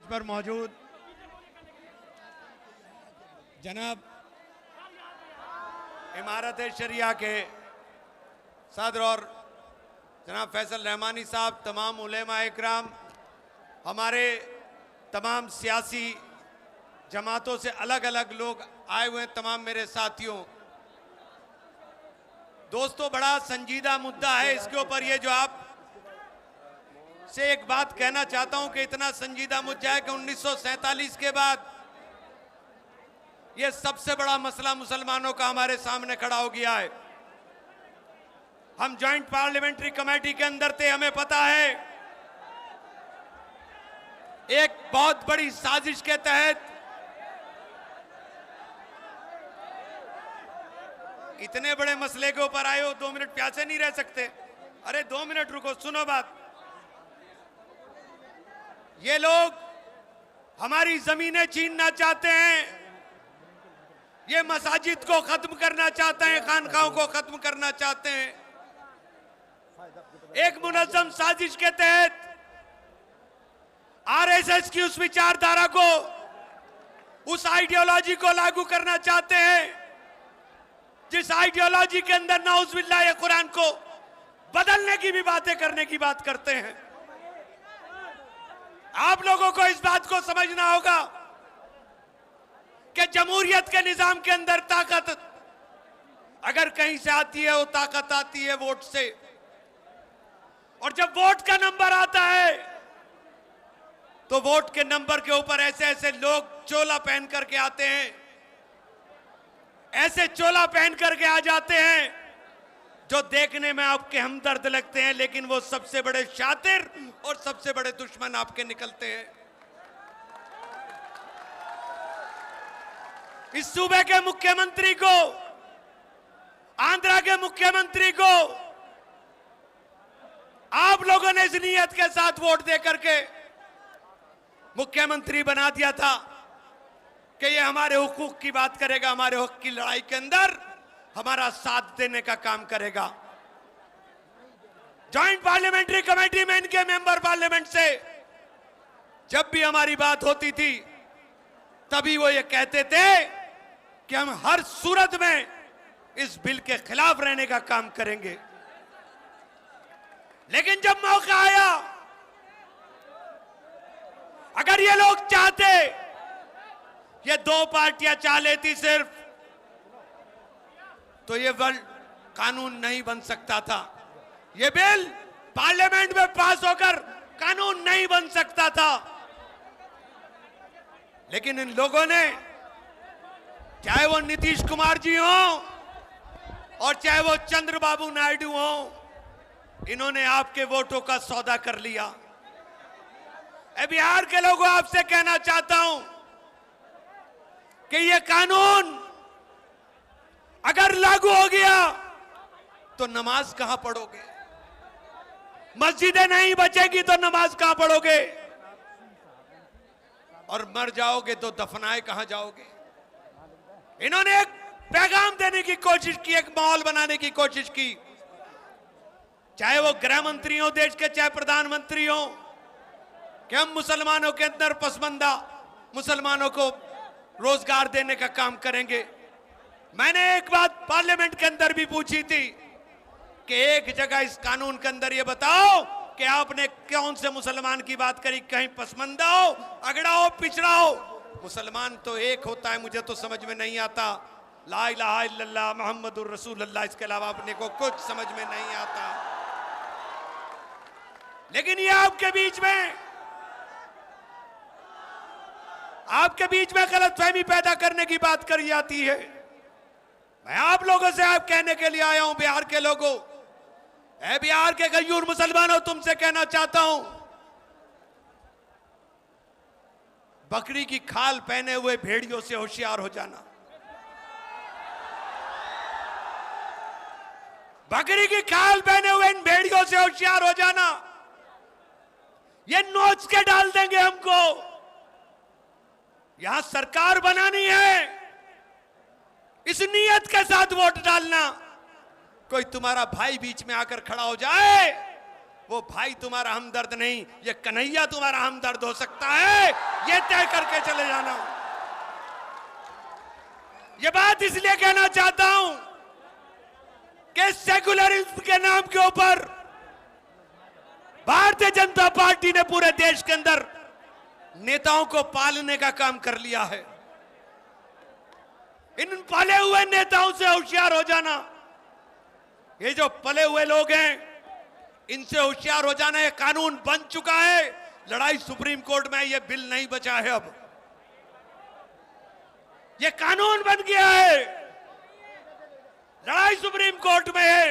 पर मौजूद जनाब इमारत शरिया के सदर और जनाब फैसल रहमानी साहब, तमाम उलेमा इकराम, हमारे तमाम सियासी जमातों से अलग अलग लोग आए हुए हैं, तमाम मेरे साथियों, दोस्तों, बड़ा संजीदा मुद्दा है। इसके ऊपर ये जो आप से एक बात कहना चाहता हूं कि इतना संजीदा मुद्दा है कि 1947 के बाद ये सबसे बड़ा मसला मुसलमानों का हमारे सामने खड़ा हो गया है। हम जॉइंट पार्लियामेंट्री कमेटी के अंदर थे, हमें पता है एक बहुत बड़ी साजिश के तहत इतने बड़े मसले के ऊपर आए हो, 2 मिनट प्यासे नहीं रह सकते? अरे 2 मिनट रुको, सुनो बात। ये लोग हमारी जमीनें छीनना चाहते हैं, ये मसाजिद को खत्म करना चाहते हैं, खानकाहों को खत्म करना चाहते हैं। एक मुनज़्ज़म साजिश के तहत आरएसएस की उस विचारधारा को, उस आइडियोलॉजी को लागू करना चाहते हैं जिस आइडियोलॉजी के अंदर नाउज़ुबिल्लाह ये कुरान को बदलने की भी बातें करने की बात करते हैं। आप लोगों को इस बात को समझना होगा कि जमहूरियत के निजाम के अंदर ताकत अगर कहीं से आती है, वो ताकत आती है वोट से, और जब वोट का नंबर आता है तो वोट के नंबर के ऊपर ऐसे ऐसे लोग चोला पहन करके आते हैं, ऐसे चोला पहन करके आ जाते हैं जो देखने में आपके हमदर्द लगते हैं, लेकिन वो सबसे बड़े शातिर और सबसे बड़े दुश्मन आपके निकलते हैं। इस सूबे के मुख्यमंत्री को, आंध्रा के मुख्यमंत्री को आप लोगों ने इस नीयत के साथ वोट दे करके मुख्यमंत्री बना दिया था कि ये हमारे हुकूक की बात करेगा, हमारे हक की लड़ाई के अंदर हमारा साथ देने का काम करेगा। जॉइंट पार्लियामेंट्री कमेटी में इनके मेंबर पार्लियामेंट से जब भी हमारी बात होती थी, तभी वो ये कहते थे कि हम हर सूरत में इस बिल के खिलाफ रहने का काम करेंगे। लेकिन जब मौका आया, अगर ये लोग चाहते, ये 2 पार्टियां चाह लेती सिर्फ, तो ये वर्ल्ड कानून नहीं बन सकता था, ये बिल पार्लियामेंट में पास होकर कानून नहीं बन सकता था। लेकिन इन लोगों ने, चाहे वो नीतीश कुमार जी हो और चाहे वो चंद्रबाबू नायडू हो, इन्होंने आपके वोटों का सौदा कर लिया। बिहार के लोगों, आपसे कहना चाहता हूं कि ये कानून अगर लागू हो गया तो नमाज कहां पढ़ोगे? मस्जिदें नहीं बचेगी तो नमाज कहां पढ़ोगे? और मर जाओगे तो दफनाए कहां जाओगे? इन्होंने एक पैगाम देने की कोशिश की, एक माहौल बनाने की कोशिश की, चाहे वो गृह मंत्री हो देश के, चाहे प्रधानमंत्री हो, कि हम मुसलमानों के अंदर पसमंदा मुसलमानों को रोजगार देने का काम करेंगे। मैंने एक बात पार्लियामेंट के अंदर भी पूछी थी कि एक जगह इस कानून के अंदर ये बताओ कि आपने कौन से मुसलमान की बात करी, कहीं पसमंदा हो, अगड़ा हो, पिछड़ा हो? मुसलमान तो एक होता है, मुझे तो समझ में नहीं आता। ला इलाहा इल्लल्लाह मुहम्मदुर रसूलुल्लाह, इसके अलावा अपने को कुछ समझ में नहीं आता। लेकिन ये आपके बीच में गलतफहमी पैदा करने की बात करी जाती है। मैं आप लोगों से आप कहने के लिए आया हूं, बिहार के लोगों, बिहार के गयूर मुसलमानों, तुमसे कहना चाहता हूं, बकरी की खाल पहने हुए भेड़ियों से होशियार हो जाना। बकरी की खाल पहने हुए इन भेड़ियों से होशियार हो जाना। ये नोच के डाल देंगे हमको। यहां सरकार बनानी है, इस नियत के साथ वोट डालना। कोई तुम्हारा भाई बीच में आकर खड़ा हो जाए वो भाई तुम्हारा हमदर्द नहीं, ये कन्हैया तुम्हारा हमदर्द हो सकता है, ये तय करके चले जाना। ये बात इसलिए कहना चाहता हूं कि सेकुलरिज्म के नाम के ऊपर भारतीय जनता पार्टी ने पूरे देश के अंदर नेताओं को पालने का काम कर लिया है। इन पले हुए नेताओं से होशियार हो जाना। ये जो पले हुए लोग हैं, इनसे होशियार हो जाना। ये कानून बन चुका है, लड़ाई सुप्रीम कोर्ट में, ये बिल नहीं बचा है। अब ये कानून बन गया है, लड़ाई सुप्रीम कोर्ट में है।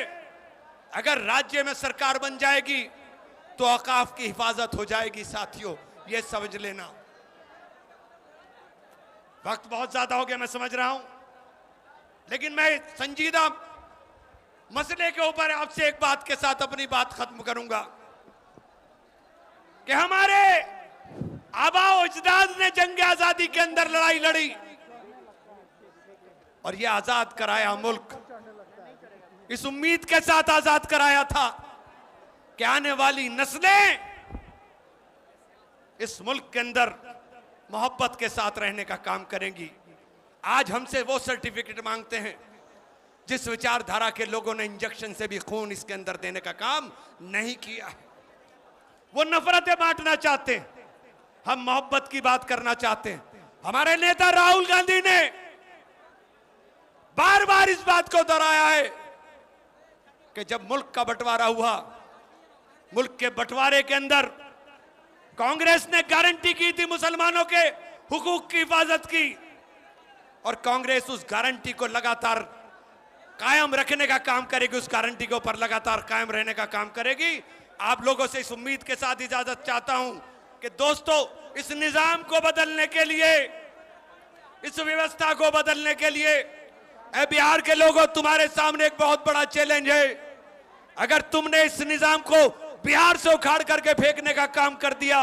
अगर राज्य में सरकार बन जाएगी तो औकाफ की हिफाजत हो जाएगी। साथियों, ये समझ लेना। वक्त बहुत ज्यादा हो गया, मैं समझ रहा हूं, लेकिन मैं संजीदा मसले के ऊपर आपसे एक बात के साथ अपनी बात खत्म करूंगा कि हमारे आबाओ अजदाद ने जंग आजादी के अंदर लड़ाई लड़ी और यह आजाद कराया मुल्क। इस उम्मीद के साथ आजाद कराया था कि आने वाली नस्लें इस मुल्क के अंदर मोहब्बत के साथ रहने का काम करेंगी। आज हमसे वो सर्टिफिकेट मांगते हैं जिस विचारधारा के लोगों ने इंजेक्शन से भी खून इसके अंदर देने का काम नहीं किया है। वो नफरतें बांटना चाहते हैं, हम मोहब्बत की बात करना चाहते हैं। हमारे नेता राहुल गांधी ने बार बार इस बात को दोहराया है कि जब मुल्क का बंटवारा हुआ, मुल्क के बंटवारे के अंदर कांग्रेस ने गारंटी की थी मुसलमानों के हुकूक की हिफाजत की, और कांग्रेस उस गारंटी को लगातार कायम रखने का काम करेगी, उस गारंटी के ऊपर लगातार कायम रहने का काम करेगी। आप लोगों से इस उम्मीद के साथ इजाजत चाहता हूं कि दोस्तों, इस निजाम को बदलने के लिए, इस व्यवस्था को बदलने के लिए, ए बिहार के लोगों, तुम्हारे सामने एक बहुत बड़ा चैलेंज है। अगर तुमने इस निजाम को बिहार से उखाड़ करके फेंकने का काम कर दिया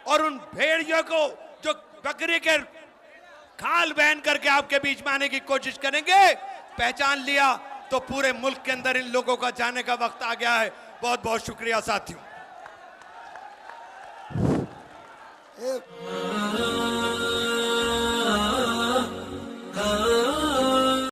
और उन भेड़ियों को जो बकरी के खाल बहन करके आपके बीच में आने की कोशिश करेंगे, पहचान लिया तो पूरे मुल्क के अंदर इन लोगों का जाने का वक्त आ गया है। बहुत बहुत शुक्रिया साथियों।